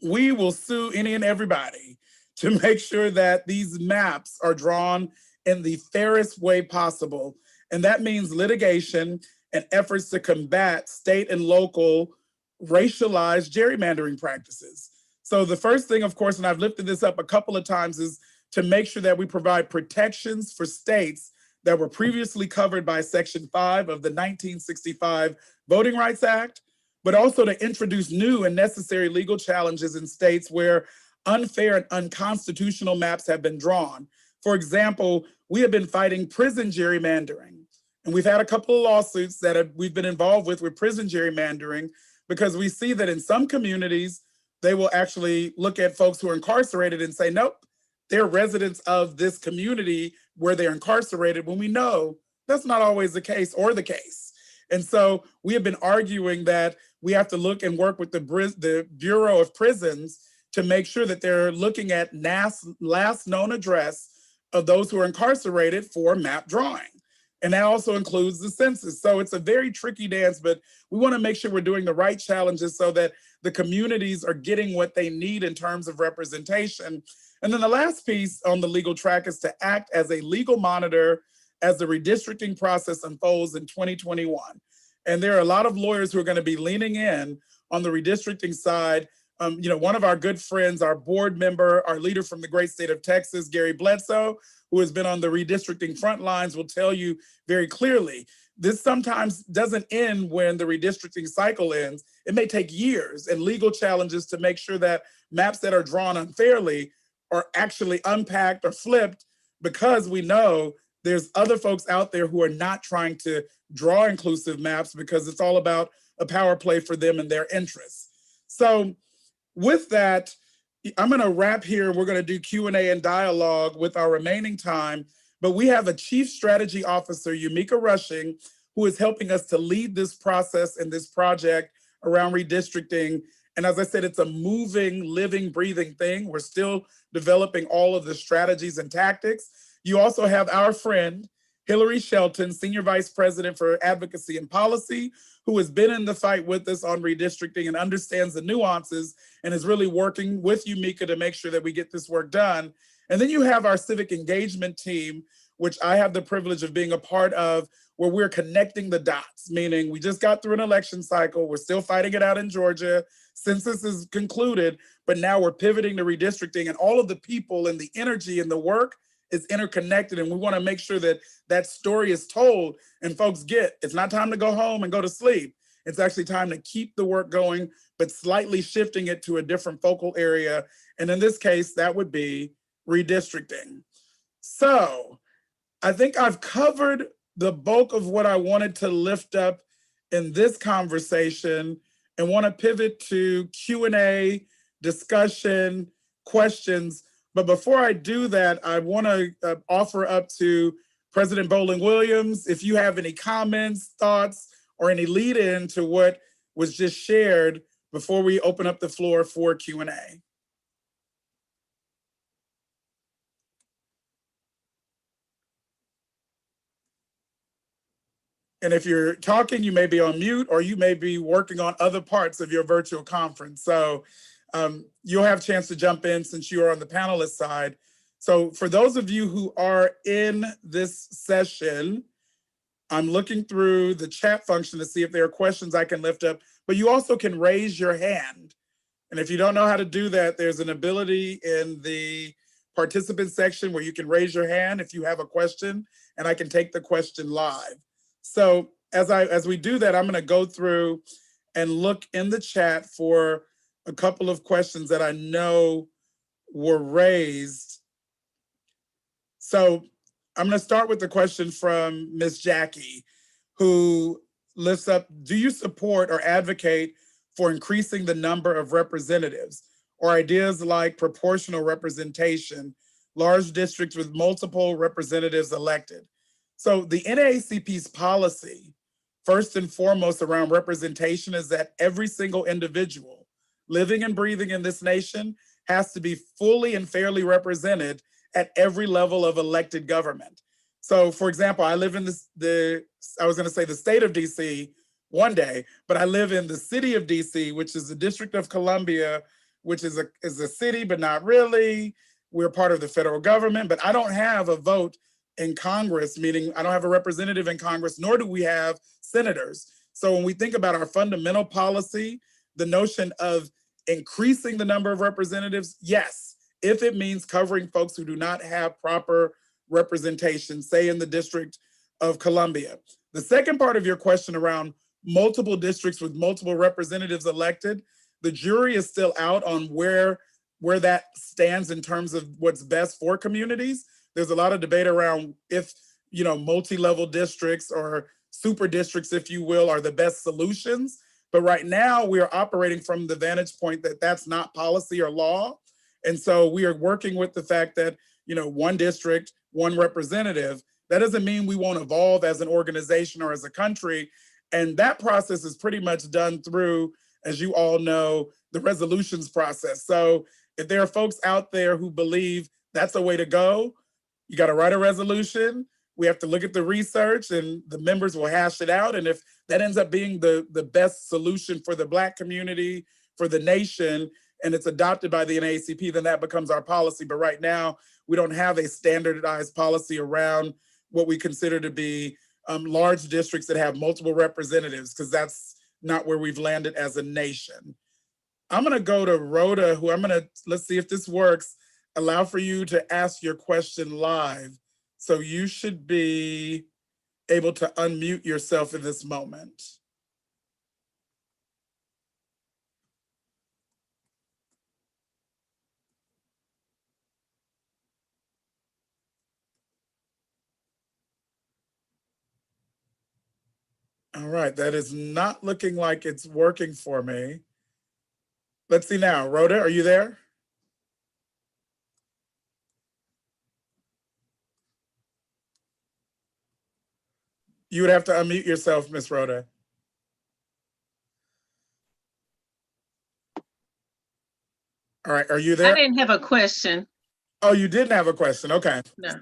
We will sue any and everybody to make sure that these maps are drawn in the fairest way possible. And that means litigation and efforts to combat state and local racialized gerrymandering practices. So the first thing, of course, and I've lifted this up a couple of times, is to make sure that we provide protections for states that were previously covered by Section 5 of the 1965 Voting Rights Act, but also to introduce new and necessary legal challenges in states where unfair and unconstitutional maps have been drawn. For example, we have been fighting prison gerrymandering, and we've had a couple of lawsuits that we've been involved with prison gerrymandering, because we see that in some communities, they will actually look at folks who are incarcerated and say, nope, they're residents of this community where they're incarcerated, when we know that's not always the case or the case. And so we have been arguing that we have to look and work with the Bureau of Prisons to make sure that they're looking at last known address of those who are incarcerated for map drawing. And that also includes the census. So it's a very tricky dance, but we want to make sure we're doing the right challenges so that the communities are getting what they need in terms of representation. And then the last piece on the legal track is to act as a legal monitor as the redistricting process unfolds in 2021. And there are a lot of lawyers who are going to be leaning in on the redistricting side. One of our good friends, our board member, our leader from the great state of Texas, Gary Bledsoe, who has been on the redistricting front lines, will tell you very clearly this sometimes doesn't end when the redistricting cycle ends. It may take years and legal challenges to make sure that maps that are drawn unfairly are actually unpacked or flipped, because we know there's other folks out there who are not trying to draw inclusive maps because it's all about a power play for them and their interests. So with that, I'm going to wrap here. We're going to do Q&A and dialogue with our remaining time, but we have a Chief Strategy Officer, Yumika Rushing, who is helping us to lead this process and this project around redistricting. And as I said, it's a moving, living, breathing thing. We're still developing all of the strategies and tactics. You also have our friend, Hillary Shelton, Senior Vice President for Advocacy and Policy, who has been in the fight with us on redistricting and understands the nuances and is really working with Yumika to make sure that we get this work done. And then you have our civic engagement team, which I have the privilege of being a part of, where we're connecting the dots, meaning we just got through an election cycle. We're still fighting it out in Georgia. Census is concluded, but now we're pivoting to redistricting, and all of the people and the energy and the work is interconnected. And we want to make sure that that story is told and folks get, it's not time to go home and go to sleep. It's actually time to keep the work going, but slightly shifting it to a different focal area. And in this case, that would be redistricting. So I think I've covered the bulk of what I wanted to lift up in this conversation, and want to pivot to Q&A, discussion, questions. But before I do that, I want to offer up to President Bowling Williams, if you have any comments, thoughts, or any lead in to what was just shared before we open up the floor for Q&A. And if you're talking, you may be on mute, or you may be working on other parts of your virtual conference. So you'll have a chance to jump in since you are on the panelist side. So for those of you who are in this session, I'm looking through the chat function to see if there are questions I can lift up, but you also can raise your hand. And if you don't know how to do that, there's an ability in the participant section where you can raise your hand if you have a question, and I can take the question live. So as we do that, I'm going to go through and look in the chat for a couple of questions that I know were raised. So I'm going to start with the question from Ms. Jackie, who lifts up, do you support or advocate for increasing the number of representatives, or ideas like proportional representation, large districts with multiple representatives elected? So the NAACP's policy, first and foremost around representation, is that every single individual living and breathing in this nation has to be fully and fairly represented at every level of elected government. So for example, I live in the state of DC one day, but I live in the city of DC, which is the District of Columbia, which is a city, but not really. We're part of the federal government, but I don't have a vote in Congress, meaning I don't have a representative in Congress, nor do we have senators. So when we think about our fundamental policy, the notion of increasing the number of representatives, yes, if it means covering folks who do not have proper representation, say in the District of Columbia. The second part of your question around multiple districts with multiple representatives elected, the jury is still out on where that stands in terms of what's best for communities. There's a lot of debate around if, multi-level districts or super districts, if you will, are the best solutions. But right now we are operating from the vantage point that that's not policy or law. And so we are working with the fact that, one district, one representative. That doesn't mean we won't evolve as an organization or as a country. And that process is pretty much done through, as you all know, the resolutions process. So if there are folks out there who believe that's the way to go, you got to write a resolution. We have to look at the research, and the members will hash it out. And if that ends up being the best solution for the Black community, for the nation, and it's adopted by the NAACP, then that becomes our policy. But right now, we don't have a standardized policy around what we consider to be large districts that have multiple representatives, because that's not where we've landed as a nation. I'm going to go to Rhoda, who let's see if this works, allow for you to ask your question live. So you should be able to unmute yourself in this moment. All right, that is not looking like it's working for me. Let's see now. Rhoda, are you there? You would have to unmute yourself, Miss Rhoda. All right, are you there? I didn't have a question. Oh, you didn't have a question. Okay. No.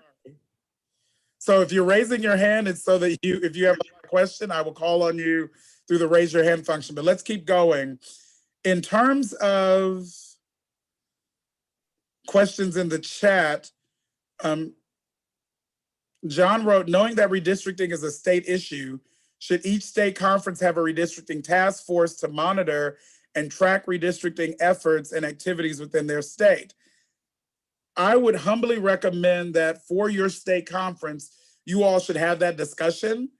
So if you're raising your hand, it's so that if you have a question, I will call on you through the raise your hand function. But let's keep going. In terms of questions in the chat, John wrote, knowing that redistricting is a state issue, should each state conference have a redistricting task force to monitor and track redistricting efforts and activities within their state? I would humbly recommend that for your state conference, you all should have that discussion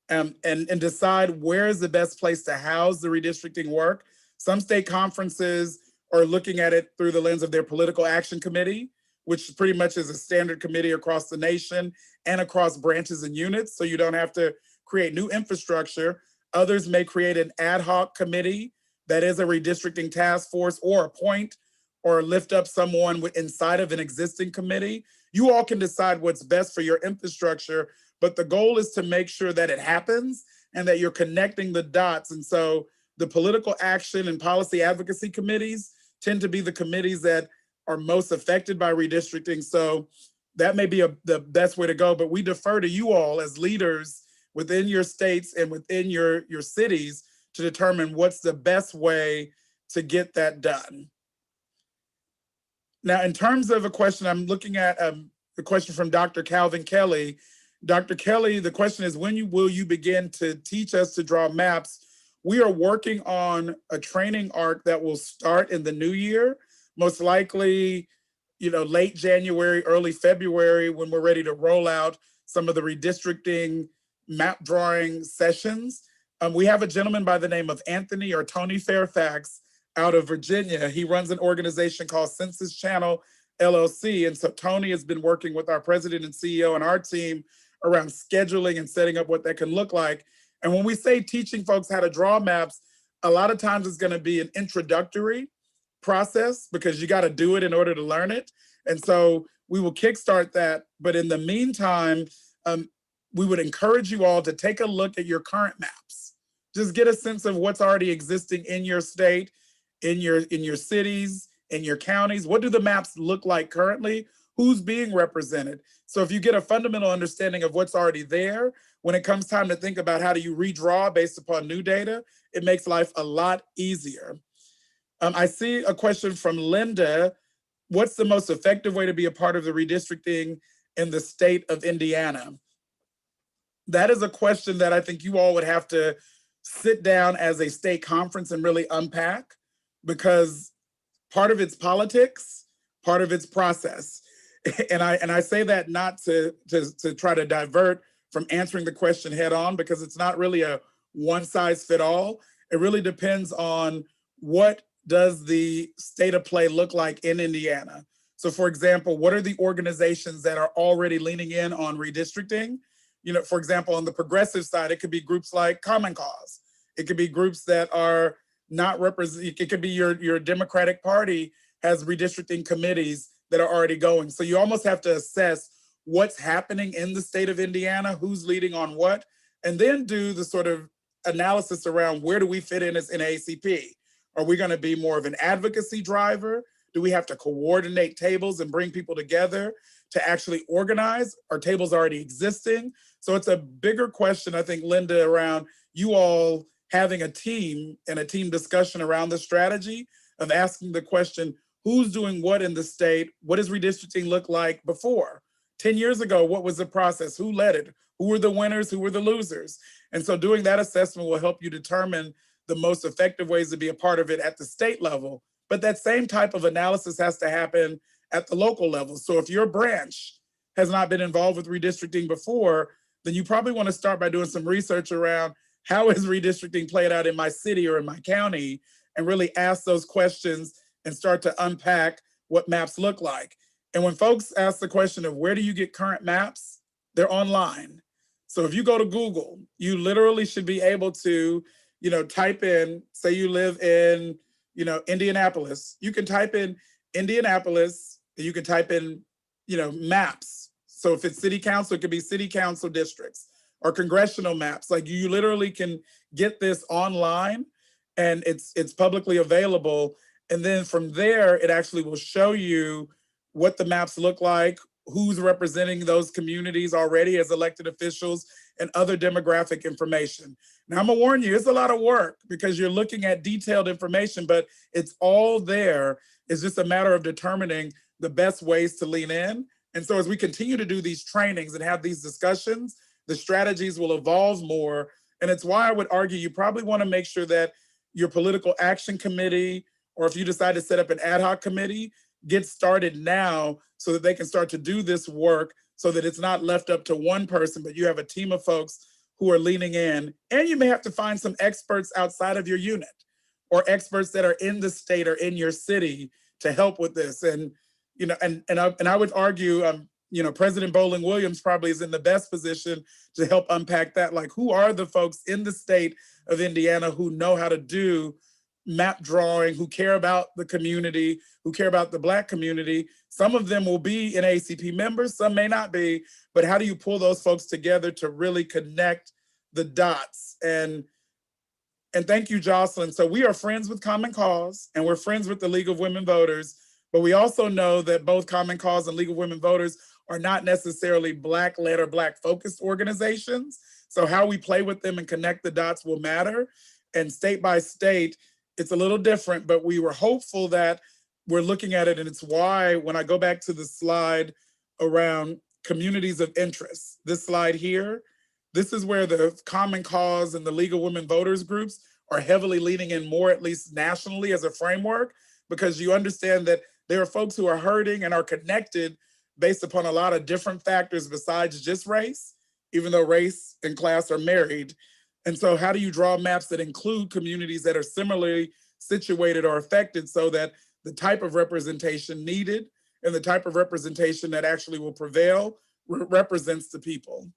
and decide where is the best place to house the redistricting work. Some state conferences are looking at it through the lens of their political action committee, which pretty much is a standard committee across the nation and across branches and units, so you don't have to create new infrastructure. Others may create an ad hoc committee that is a redistricting task force, or appoint or lift up someone inside of an existing committee. You all can decide what's best for your infrastructure, but the goal is to make sure that it happens and that you're connecting the dots. And so the political action and policy advocacy committees tend to be the committees that are most affected by redistricting. So that may be the best way to go, but we defer to you all as leaders within your states and within your cities to determine what's the best way to get that done. Now, in terms of a question, I'm looking at the question from Dr. Calvin Kelly. Dr. Kelly, the question is, when will you begin to teach us to draw maps? We are working on a training arc that will start in the new year, most likely, late January, early February, when we're ready to roll out some of the redistricting map drawing sessions. We have a gentleman by the name of Anthony or Tony Fairfax out of Virginia. He runs an organization called Census Channel LLC. And so Tony has been working with our president and CEO and our team around scheduling and setting up what that can look like. And when we say teaching folks how to draw maps, a lot of times it's going to be an introductory process because you got to do it in order to learn it. And so we will kickstart that. But in the meantime, we would encourage you all to take a look at your current maps. Just get a sense of what's already existing in your state, in your cities, in your counties. What do the maps look like currently? Who's being represented? So if you get a fundamental understanding of what's already there, when it comes time to think about how do you redraw based upon new data, it makes life a lot easier. I see a question from Linda. What's the most effective way to be a part of the redistricting in the state of Indiana? That is a question that I think you all would have to sit down as a state conference and really unpack, because part of it's politics, part of it's process. And I say that not to try to divert from answering the question head on, because it's not really a one size fit all. It really depends on what does the state of play look like in Indiana. So for example, what are the organizations that are already leaning in on redistricting? For example, on the progressive side, it could be groups like Common Cause. It could be groups that are not represent. It could be your Democratic Party has redistricting committees that are already going. So you almost have to assess what's happening in the state of Indiana, who's leading on what, and then do the sort of analysis around where do we fit in as NAACP? Are we going to be more of an advocacy driver? Do we have to coordinate tables and bring people together to actually organize? Are tables already existing? So it's a bigger question, I think, Linda, around you all having a team and a team discussion around the strategy of asking the question, who's doing what in the state? What does redistricting look like before? 10 years ago, what was the process? Who led it? Who were the winners? Who were the losers? And so doing that assessment will help you determine the most effective ways to be a part of it at the state level. But that same type of analysis has to happen at the local level. So if your branch has not been involved with redistricting before, then you probably want to start by doing some research around how is redistricting played out in my city or in my county, and really ask those questions and start to unpack what maps look like. And when folks ask the question of where do you get current maps, they're online. So if you go to Google, you literally should be able to, type in, say you live in, Indianapolis, you can type in Indianapolis, you can type in, maps. So if it's city council, it could be city council districts or congressional maps. Like you literally can get this online and it's publicly available. And then from there, it actually will show you what the maps look like, who's representing those communities already as elected officials, and other demographic information. Now, I'm gonna warn you, it's a lot of work because you're looking at detailed information, but it's all there. It's just a matter of determining the best ways to lean in. And so as we continue to do these trainings and have these discussions, the strategies will evolve more. And it's why I would argue you probably wanna make sure that your political action committee, or if you decide to set up an ad hoc committee, get started now so that they can start to do this work so that it's not left up to one person, but you have a team of folks who are leaning in. And you may have to find some experts outside of your unit or experts that are in the state or in your city to help with this. And, I would argue, President Bowling Williams probably is in the best position to help unpack that. Like, who are the folks in the state of Indiana who know how to do map drawing, who care about the community, who care about the Black community? Some of them will be NAACP members, some may not be, but how do you pull those folks together to really connect the dots? And thank you, Jocelyn. So we are friends with Common Cause and we're friends with the League of Women Voters, but we also know that both Common Cause and League of Women Voters are not necessarily Black-led or Black-focused organizations. So how we play with them and connect the dots will matter. And state by state, it's a little different, but we were hopeful that we're looking at it. And it's why when I go back to the slide around communities of interest, this slide here, this is where the Common Cause and the League of Women Voters groups are heavily leaning in more, at least nationally, as a framework, because you understand that there are folks who are hurting and are connected based upon a lot of different factors besides just race, even though race and class are married. And so how do you draw maps that include communities that are similarly situated or affected so that the type of representation needed and the type of representation that actually will prevail represents the people?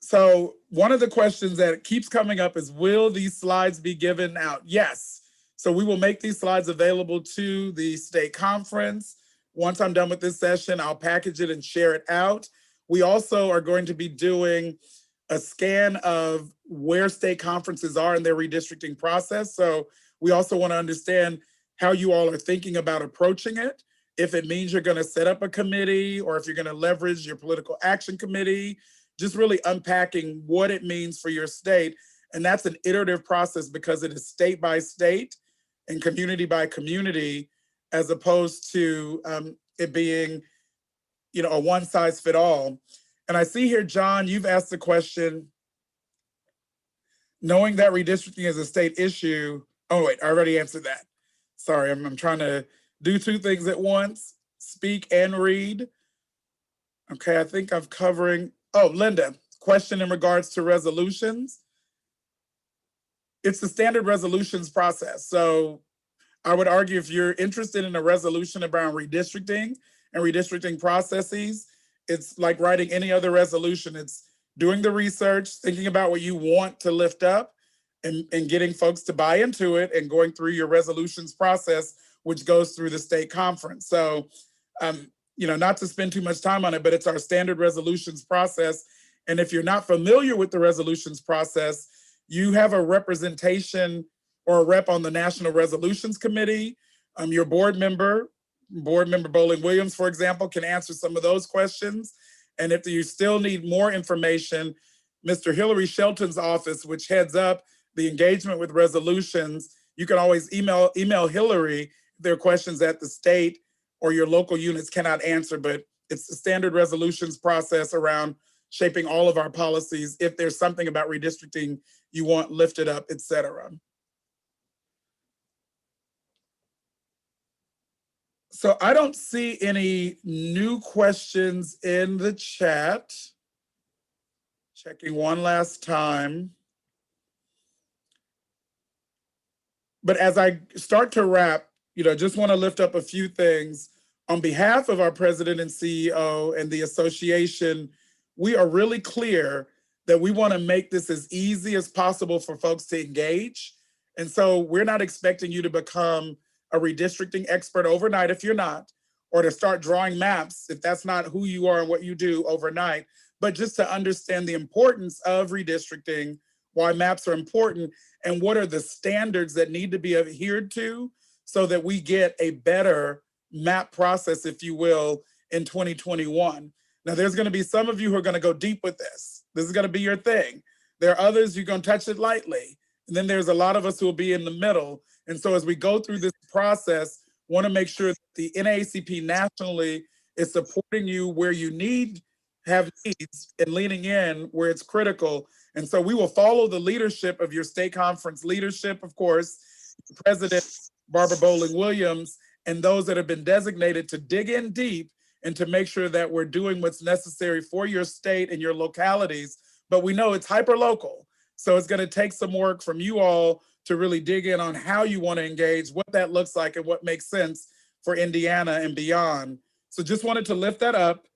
So one of the questions that keeps coming up is, will these slides be given out? Yes. So we will make these slides available to the state conference. Once I'm done with this session, I'll package it and share it out. We also are going to be doing a scan of where state conferences are in their redistricting process. So we also want to understand how you all are thinking about approaching it. If it means you're going to set up a committee or if you're going to leverage your political action committee, just really unpacking what it means for your state. And that's an iterative process because it is state by state and community by community, as opposed to it being, a one size fit all. And I see here, John, you've asked the question, knowing that redistricting is a state issue. Oh wait, I already answered that. Sorry, I'm trying to do two things at once, speak and read. Okay, I think I'm covering. Oh, Linda, question in regards to resolutions. It's the standard resolutions process. So I would argue if you're interested in a resolution around redistricting and redistricting processes, it's like writing any other resolution. It's doing the research, thinking about what you want to lift up and getting folks to buy into it and going through your resolutions process, which goes through the state conference. So, not to spend too much time on it, but it's our standard resolutions process. And if you're not familiar with the resolutions process, you have a representation or a rep on the National Resolutions Committee. Your board member Bowling Williams, for example, can answer some of those questions. And if you still need more information, Mr. Hillary Shelton's office, which heads up the engagement with resolutions, you can always email Hillary if there are questions that the state or your local units cannot answer, but it's the standard resolutions process around shaping all of our policies if there's something about redistricting you want lifted up, et cetera. So I don't see any new questions in the chat. Checking one last time. But as I start to wrap, just want to lift up a few things. On behalf of our president and CEO and the association, we are really clear that we want to make this as easy as possible for folks to engage. And so we're not expecting you to become a redistricting expert overnight if you're not, or to start drawing maps if that's not who you are and what you do overnight, but just to understand the importance of redistricting, why maps are important, and what are the standards that need to be adhered to so that we get a better map process, if you will, in 2021. Now, there's going to be some of you who are going to go deep with this. This is going to be your thing. There are others you're going to touch it lightly. And then there's a lot of us who will be in the middle. And so as we go through this process, want to make sure that the NAACP nationally is supporting you where you have needs and leaning in where it's critical. And so we will follow the leadership of your state conference leadership, of course, President Barbara Bowling Williams, and those that have been designated to dig in deep and to make sure that we're doing what's necessary for your state and your localities. But we know it's hyper-local. So it's going to take some work from you all to really dig in on how you want to engage, what that looks like, and what makes sense for Indiana and beyond. So just wanted to lift that up.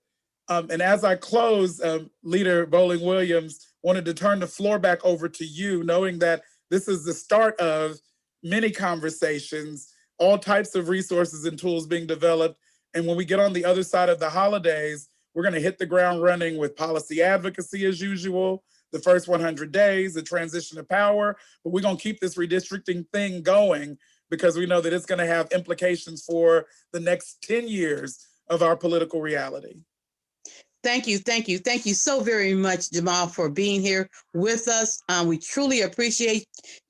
And as I close, Leader Bowling Williams, wanted to turn the floor back over to you, knowing that this is the start of many conversations, all types of resources and tools being developed. And when we get on the other side of the holidays, we're going to hit the ground running with policy advocacy as usual, the first 100 days, the transition of power, but we're going to keep this redistricting thing going because we know that it's going to have implications for the next 10 years of our political reality. Thank you, thank you, thank you so very much, Jamal, for being here with us. We truly appreciate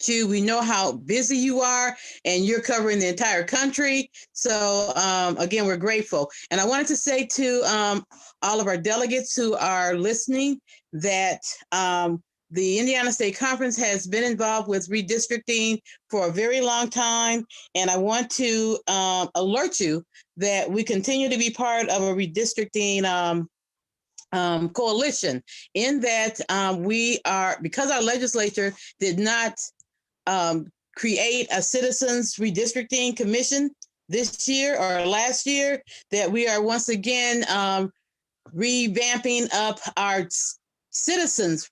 you. We know how busy you are, and you're covering the entire country. So again, we're grateful. And I wanted to say to all of our delegates who are listening that the Indiana State Conference has been involved with redistricting for a very long time. And I want to alert you that we continue to be part of a redistricting coalition, in that we are, because our legislature did not create a citizens redistricting commission this year or last year, that we are once again revamping up our citizens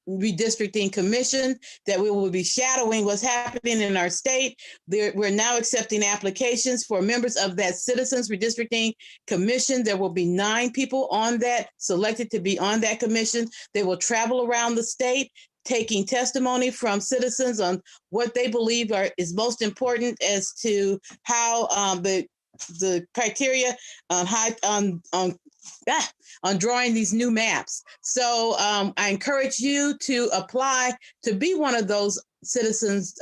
redistricting commission, that we will be shadowing what's happening in our state. We're now accepting applications for members of that citizens redistricting commission. There will be 9 people on that, selected to be on that commission. They will travel around the state, taking testimony from citizens on what they believe is most important as to how the criteria on drawing these new maps. So I encourage you to apply to be one of those citizens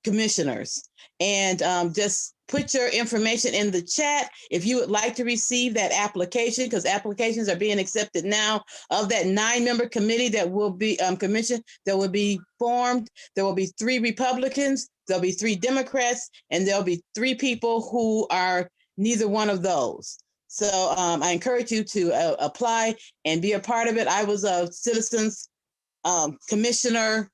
commissioners, and just put your information in the chat if you would like to receive that application, because applications are being accepted now of that 9-member committee that will be commission that will be formed. There will be 3 Republicans, there'll be 3 Democrats, and there'll be 3 people who are neither one of those. So I encourage you to apply and be a part of it. I was a citizens commissioner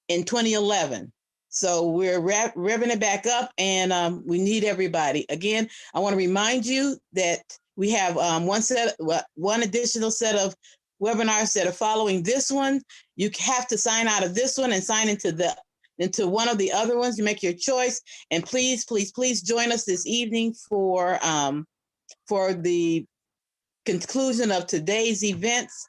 in 2011. So we're revving it back up, and we need everybody. Again, I want to remind you that we have one additional set of webinars that are following this one. You have to sign out of this one and sign into one of the other ones. You make your choice, and please, please, please join us this evening for the conclusion of today's events.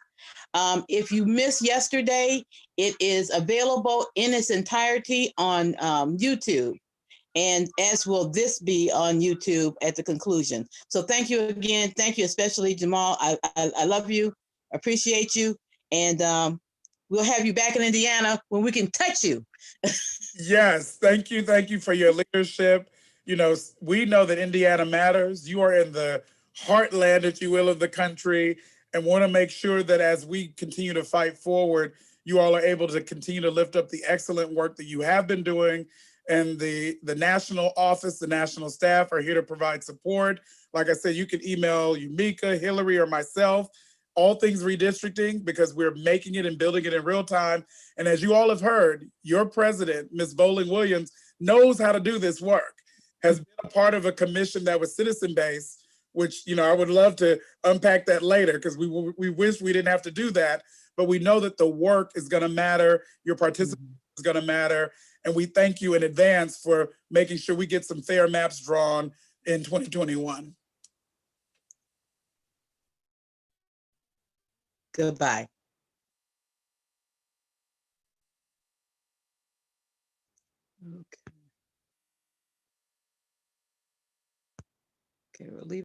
If you missed yesterday, it is available in its entirety on YouTube, and as will this be on YouTube at the conclusion. So thank you again. Thank you, especially Jamal. I love you, appreciate you, and we'll have you back in Indiana when we can touch you. Yes, thank you. Thank you for your leadership. We know that Indiana matters. You are in the heartland, if you will, of the country, and want to make sure that as we continue to fight forward, you all are able to continue to lift up the excellent work that you have been doing and the national office, the national staff are here to provide support. Like I said, you can email Yumika, Hillary, or myself, all things redistricting, because we're making it and building it in real time. And as you all have heard, your president, Ms. Bowling Williams, knows how to do this work, has been a part of a commission that was citizen-based, which, I would love to unpack that later, because we wish we didn't have to do that, but we know that the work is gonna matter, your participation is gonna matter, and we thank you in advance for making sure we get some fair maps drawn in 2021. Goodbye. Okay. Okay, we'll leave.